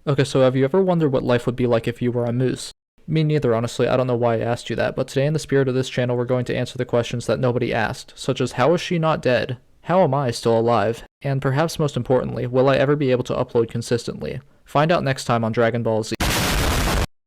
Okay, so have you ever wondered what life would be like if you were a moose? Me neither, honestly. I don't know why I asked you that, but today in the spirit of this channel we're going to answer the questions that nobody asked, such as how is she not dead? How am I still alive? And perhaps most importantly, will I ever be able to upload consistently? Find out next time on Dragon Ball Z.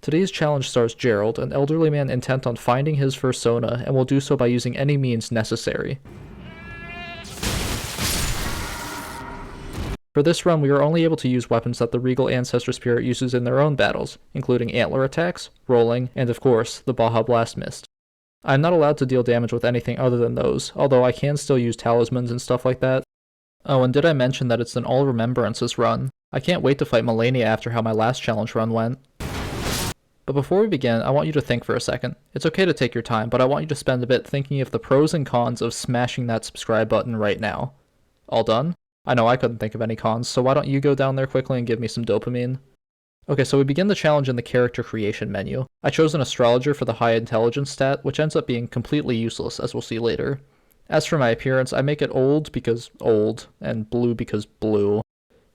Today's challenge stars Gerald, an elderly man intent on finding his first Sona, and will do so by using any means necessary. For this run, we are only able to use weapons that the Regal Ancestor spirit uses in their own battles, including antler attacks, rolling, and of course, the Baja Blast Mist. I am not allowed to deal damage with anything other than those, although I can still use talismans and stuff like that. Oh, and did I mention that it's an all remembrances run? I can't wait to fight Melania after how my last challenge run went. But before we begin, I want you to think for a second. It's okay to take your time, but I want you to spend a bit thinking of the pros and cons of smashing that subscribe button right now. All done? I know I couldn't think of any cons, so why don't you go down there quickly and give me some dopamine? Okay, so we begin the challenge in the character creation menu. I chose an astrologer for the high intelligence stat, which ends up being completely useless, as we'll see later. As for my appearance, I make it old because old, and blue because blue.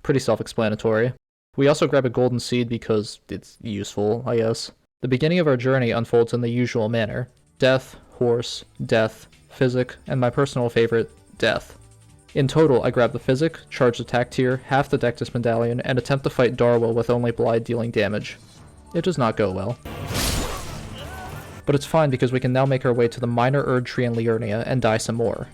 Pretty self-explanatory. We also grab a golden seed because it's useful, I guess. The beginning of our journey unfolds in the usual manner. Death, horse, death, physic, and my personal favorite, death. In total, I grab the Physic, charge attack tier, half the Dectus Medallion, and attempt to fight Darwell with only Blide dealing damage. It does not go well. But it's fine because we can now make our way to the Minor Erd Tree in Liurnia and die some more.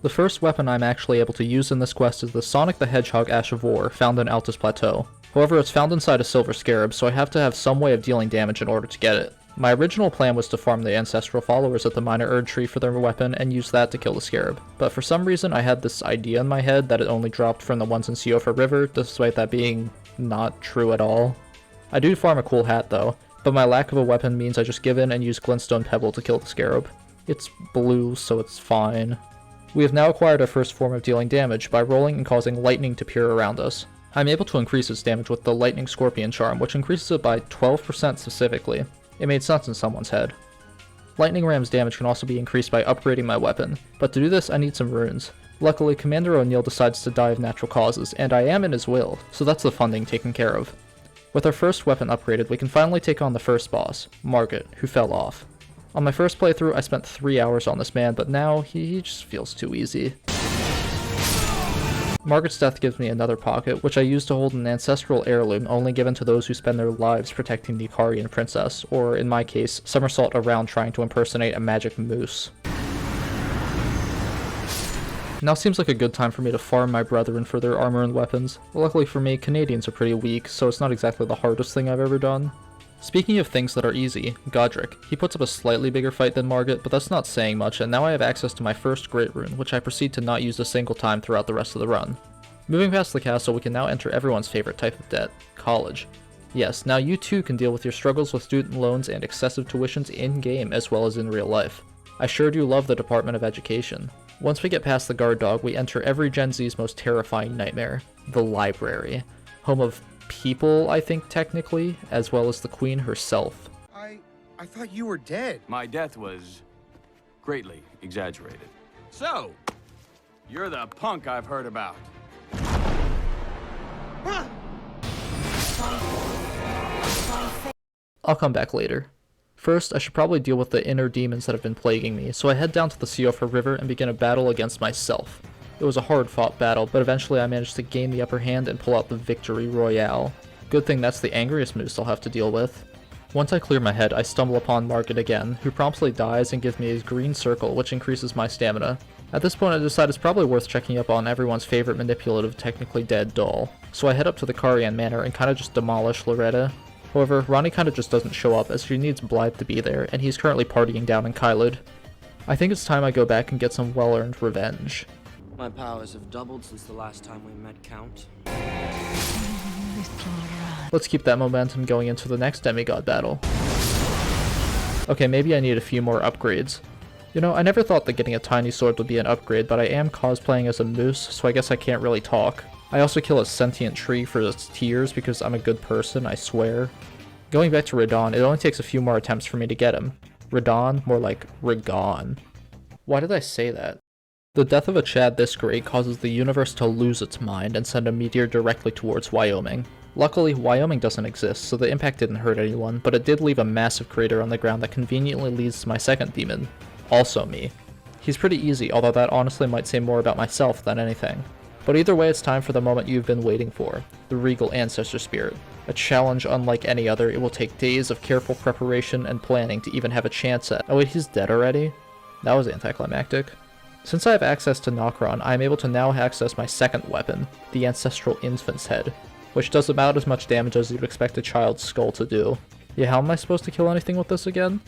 The first weapon I'm actually able to use in this quest is the Sonic the Hedgehog Ash of War, found in Altus Plateau. However, it's found inside a Silver Scarab, so I have to have some way of dealing damage in order to get it. My original plan was to farm the ancestral followers at the Minor Erd Tree for their weapon and use that to kill the scarab, but for some reason I had this idea in my head that it only dropped from the ones in Siofa River, despite that being not true at all. I do farm a cool hat though, but my lack of a weapon means I just give in and use Glintstone Pebble to kill the scarab. It's blue, so it's fine. We have now acquired our first form of dealing damage by rolling and causing lightning to appear around us. I'm able to increase its damage with the Lightning Scorpion charm, which increases it by 12% specifically. It made sense in someone's head. Lightning Ram's damage can also be increased by upgrading my weapon, but to do this I need some runes. Luckily, Commander O'Neill decides to die of natural causes, and I am in his will, so that's the funding taken care of. With our first weapon upgraded, we can finally take on the first boss, Margit, who fell off. On my first playthrough, I spent 3 hours on this man, but now he just feels too easy. Margit's death gives me another pocket, which I use to hold an ancestral heirloom only given to those who spend their lives protecting the Ikarian princess, or in my case, somersault around trying to impersonate a magic moose. Now seems like a good time for me to farm my brethren for their armor and weapons. Luckily for me, Canadians are pretty weak, so it's not exactly the hardest thing I've ever done. Speaking of things that are easy, Godric. He puts up a slightly bigger fight than Margit, but that's not saying much, and now I have access to my first Great Rune, which I proceed to not use a single time throughout the rest of the run. Moving past the castle, we can now enter everyone's favorite type of debt, college. Yes, now you too can deal with your struggles with student loans and excessive tuitions in-game as well as in real life. I sure do love the Department of Education. Once we get past the guard dog, we enter every Gen Z's most terrifying nightmare, the library. Home of people, I think technically, as well as the queen herself. I thought you were dead. My death was greatly exaggerated. So, you're the punk I've heard about. I'll come back later. First, I should probably deal with the inner demons that have been plaguing me, so I head down to the Siofa River and begin a battle against myself. It was a hard-fought battle, but eventually I managed to gain the upper hand and pull out the victory royale. Good thing that's the angriest moose I'll have to deal with. Once I clear my head, I stumble upon Margit again, who promptly dies and gives me a green circle, which increases my stamina. At this point I decide it's probably worth checking up on everyone's favorite manipulative, technically dead doll. So I head up to the Karian Manor and kinda just demolish Loretta. However, Ronnie kinda just doesn't show up as she needs Blythe to be there, and he's currently partying down in Kylid. I think it's time I go back and get some well-earned revenge. My powers have doubled since the last time we met, Count. Let's keep that momentum going into the next demigod battle. Okay, maybe I need a few more upgrades. You know, I never thought that getting a tiny sword would be an upgrade, but I am cosplaying as a moose, so I guess I can't really talk. I also kill a sentient tree for its tears because I'm a good person, I swear. Going back to Radon, it only takes a few more attempts for me to get him. Radon, more like Rigon. Why did I say that? The death of a Chad this great causes the universe to lose its mind and send a meteor directly towards Wyoming. Luckily, Wyoming doesn't exist, so the impact didn't hurt anyone, but it did leave a massive crater on the ground that conveniently leads to my second demon. Also me. He's pretty easy, although that honestly might say more about myself than anything. But either way, it's time for the moment you've been waiting for, the Regal Ancestor Spirit. A challenge unlike any other. It will take days of careful preparation and planning to even have a chance at. Oh wait, he's dead already? That was anticlimactic. Since I have access to Nokron, I am able to now access my second weapon, the Ancestral Infant's Head, which does about as much damage as you'd expect a child's skull to do. Yeah, how am I supposed to kill anything with this again?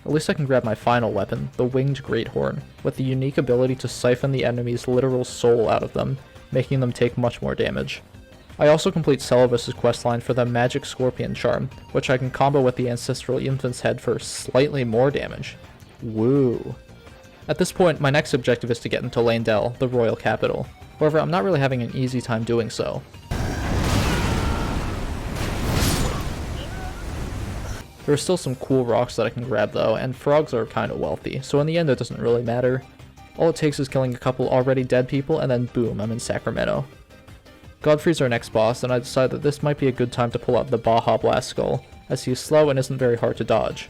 At least I can grab my final weapon, the Winged Greathorn, with the unique ability to siphon the enemy's literal soul out of them, making them take much more damage. I also complete Celevis's questline for the Magic Scorpion Charm, which I can combo with the Ancestral Infant's Head for slightly more damage. Woo. At this point, my next objective is to get into Landell, the royal capital. However, I'm not really having an easy time doing so. There are still some cool rocks that I can grab though, and frogs are kinda wealthy, so in the end it doesn't really matter. All it takes is killing a couple already dead people, and then boom, I'm in Sacramento. Godfrey's our next boss, and I decide that this might be a good time to pull out the Baja Blast Skull, as he is slow and isn't very hard to dodge.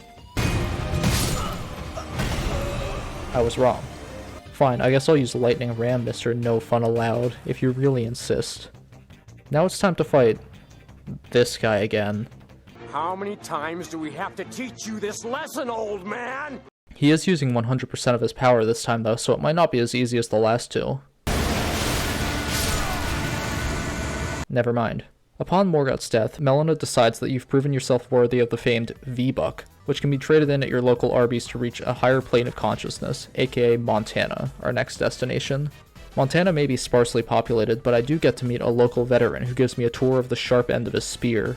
I was wrong. Fine, I guess I'll use Lightning Ram, Mr. No Fun Allowed, if you really insist. Now it's time to fight this guy again. How many times do we have to teach you this lesson, old man? He is using 100% of his power this time though, so it might not be as easy as the last two. Never mind. Upon Morgoth's death, Melina decides that you've proven yourself worthy of the famed V-Buck, which can be traded in at your local Arby's to reach a higher plane of consciousness, aka Montana, our next destination. Montana may be sparsely populated, but I do get to meet a local veteran who gives me a tour of the sharp end of his spear.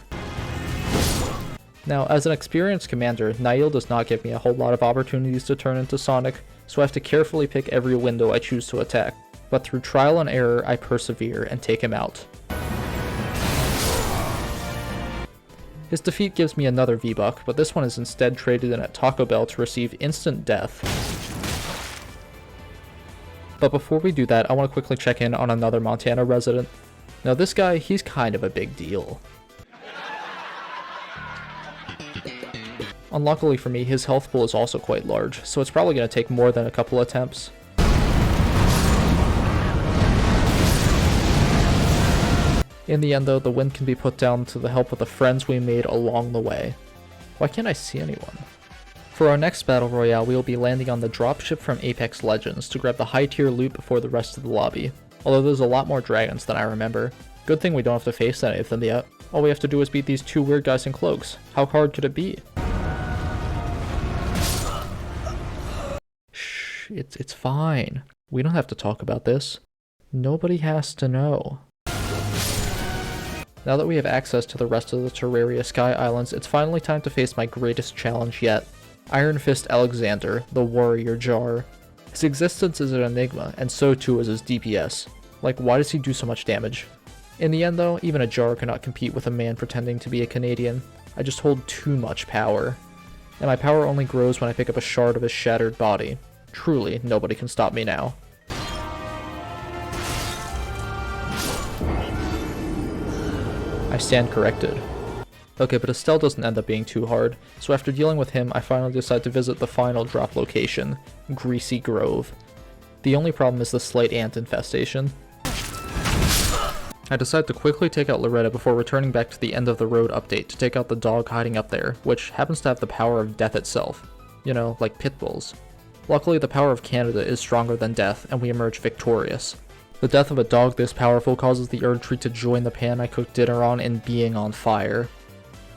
Now, as an experienced commander, Nail does not give me a whole lot of opportunities to turn into Sonic, so I have to carefully pick every window I choose to attack. But through trial and error, I persevere and take him out. His defeat gives me another V-Buck, but this one is instead traded in at Taco Bell to receive instant death. But before we do that, I want to quickly check in on another Montana resident. Now this guy, he's kind of a big deal. Unluckily for me, his health pool is also quite large, so it's probably going to take more than a couple attempts. In the end though, the win can be put down to the help of the friends we made along the way. Why can't I see anyone? For our next battle royale, we will be landing on the dropship from Apex Legends to grab the high tier loot before the rest of the lobby. Although there's a lot more dragons than I remember. Good thing we don't have to face any of them yet. All we have to do is beat these two weird guys in cloaks. How hard could it be? It's fine. We don't have to talk about this. Nobody has to know. Now that we have access to the rest of the Terraria Sky Islands, it's finally time to face my greatest challenge yet. Iron Fist Alexander, the Warrior Jar. His existence is an enigma, and so too is his DPS. Like, why does he do so much damage? In the end though, even a jar cannot compete with a man pretending to be a Canadian. I just hold too much power. And my power only grows when I pick up a shard of his shattered body. Truly, nobody can stop me now. I stand corrected. Okay, but Estelle doesn't end up being too hard, so after dealing with him, I finally decide to visit the final drop location, Greasy Grove. The only problem is the slight ant infestation. I decide to quickly take out Loretta before returning back to the end of the road update to take out the dog hiding up there, which happens to have the power of death itself. You know, like pit bulls. Luckily, the power of Canada is stronger than death, and we emerge victorious. The death of a dog this powerful causes the Erd Tree to join the pan I cooked dinner on in being on fire.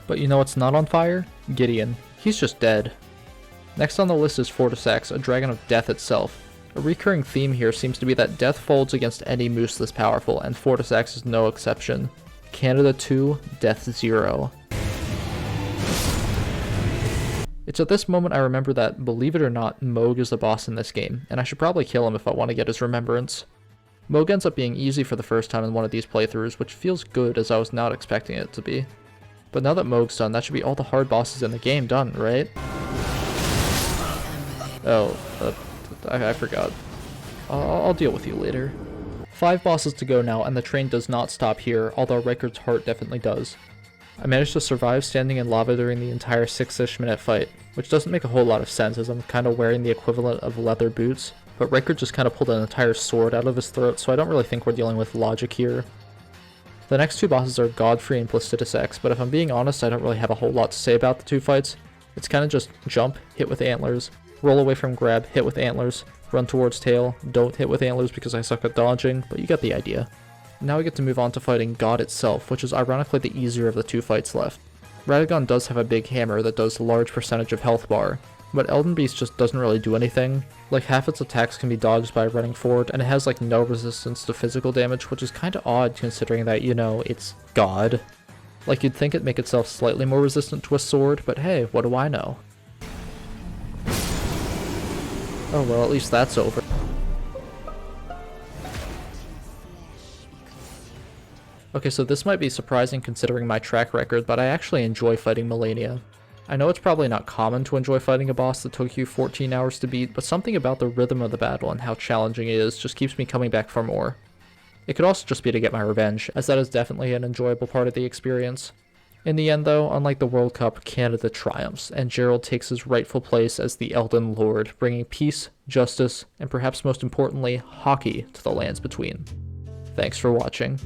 But you know what's not on fire? Gideon. He's just dead. Next on the list is Fortisax, a dragon of death itself. A recurring theme here seems to be that death folds against any moose this powerful, and Fortisax is no exception. Canada 2, Death 0. It's at this moment I remember that, believe it or not, Moog is the boss in this game, and I should probably kill him if I want to get his remembrance. Moog ends up being easy for the first time in one of these playthroughs, which feels good as I was not expecting it to be. But now that Moog's done, that should be all the hard bosses in the game done, right? Oh, I forgot. I'll deal with you later. 5 bosses to go now, and the train does not stop here, although Rikard's heart definitely does. I managed to survive standing in lava during the entire 6-ish minute fight, which doesn't make a whole lot of sense as I'm kind of wearing the equivalent of leather boots, but Rikard just kind of pulled an entire sword out of his throat, so I don't really think we're dealing with logic here. The next 2 bosses are Godfrey and Placidus X, but if I'm being honest, I don't really have a whole lot to say about the 2 fights. It's kind of just jump, hit with antlers, roll away from grab, hit with antlers, run towards tail, don't hit with antlers because I suck at dodging, but you get the idea. Now we get to move on to fighting God itself, which is ironically the easier of the 2 fights left. Radagon does have a big hammer that does a large percentage of health bar, but Elden Beast just doesn't really do anything. Like, half its attacks can be dodged by running forward, and it has like no resistance to physical damage, which is kinda odd considering that, you know, it's God. Like, you'd think it'd make itself slightly more resistant to a sword, but hey, what do I know? Oh well, at least that's over. Okay, so this might be surprising considering my track record, but I actually enjoy fighting Melania. I know it's probably not common to enjoy fighting a boss that took you 14 hours to beat, but something about the rhythm of the battle and how challenging it is just keeps me coming back for more. It could also just be to get my revenge, as that is definitely an enjoyable part of the experience. In the end though, unlike the World Cup, Canada triumphs, and Gerald takes his rightful place as the Elden Lord, bringing peace, justice, and perhaps most importantly, hockey to the lands between. Thanks for watching.